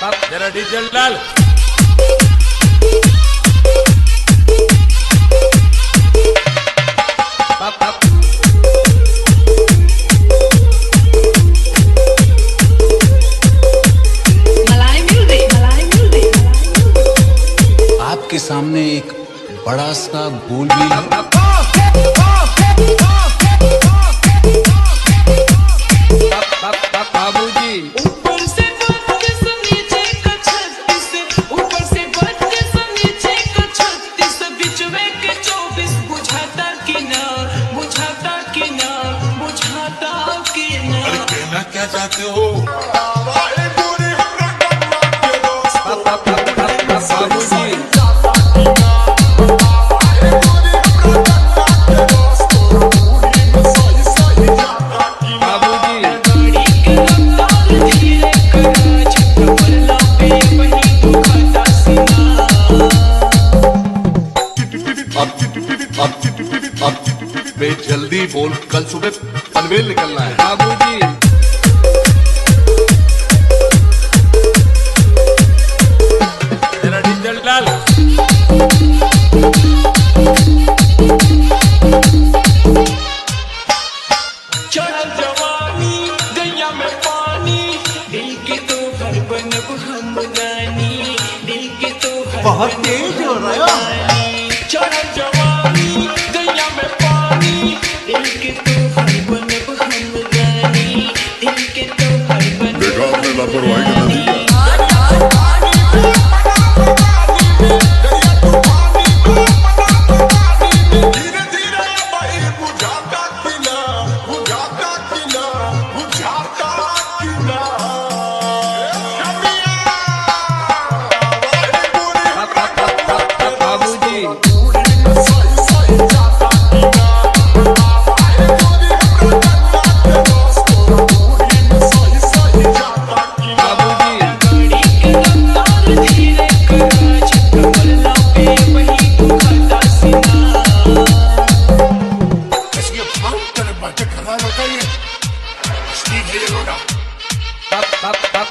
जरा डीजल डाल। आपके सामने एक बड़ा सा गोल भी है। बाबूजी ऊपर से बत्तीस नीचे का 36, ऊपर से बत्तीस नीचे का 36, बीच में के 24 बुझाता कि ना, बुझाता कि ना, बुझाता कि ना। अरे कहना क्या चाहते हो? बाबूजी बे जल्दी बोल, कल सुबह पनवेल निकलना है। बाबूजी जरा डीजल डाल। चढ़ल जवानी गैया में पानी, दिल के तो हर बनब हम रानी, दिल के तो हर बहुत तेज हो रहा है। चढ़ल जवानी गैया में पानी, दिल के तो हर बनब हम रानी, दिल के तो हर बनब देखा आपने लापरवाही का नतीजा। धीरे धीरे भाई बुझाता कि ना, बुझाता कि ना, बुझाता कि ना। बाबूजी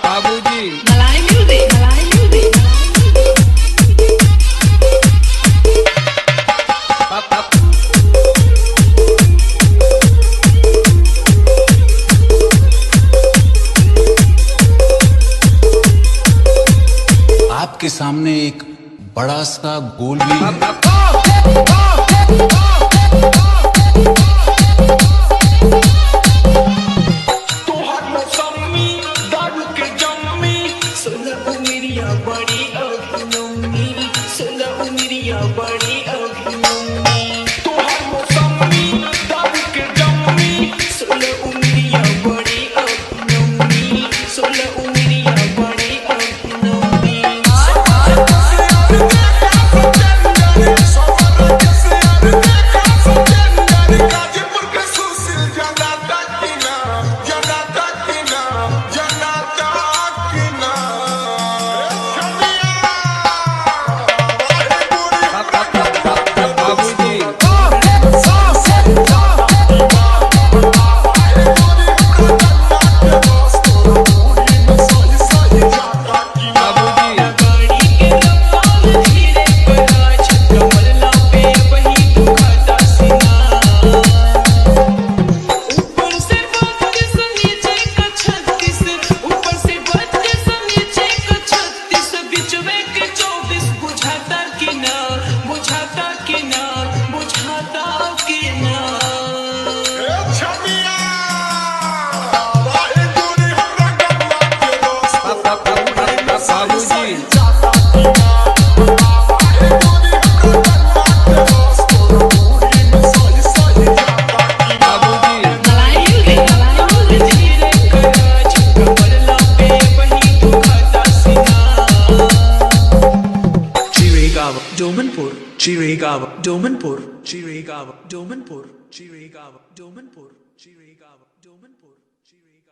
बाबूजी मलाई म्यूजिक, मलाई म्यूजिक। आपके सामने एक बड़ा सा गोल भी है। तोहर मौसमी दारू के जम्मी, सोलह उमरिया बड़ी अभिनमी, सोलह उमरिया बड़ी अभिनमी। तोहर मौसमी दारू के जम्मी, सोलह उमरिया बड़ी अभिनमी, सोलह उमरिया बड़ी अभिनमी। गाजीपुर के सुशील जनाता कि ना, जनाता कि ना, जनाता कि ना। बाबूजी बाबूजी ऊपर से बत्तीस नीचे का 36, ऊपर से बत्तीस नीचे का 36, बीच में के 24 बुझाता कि ना, बुझाता कि ना, बुझाता कि ना। बाबूजी बाबूजी मलाई म्यूजिक, मलाई म्यूजिक। कमरला पे वही दुखाता सीना। Chirigava, Domanpur, Chirigava, Domanpur, Chirigava, Domanpur, Chirigava, Domanpur.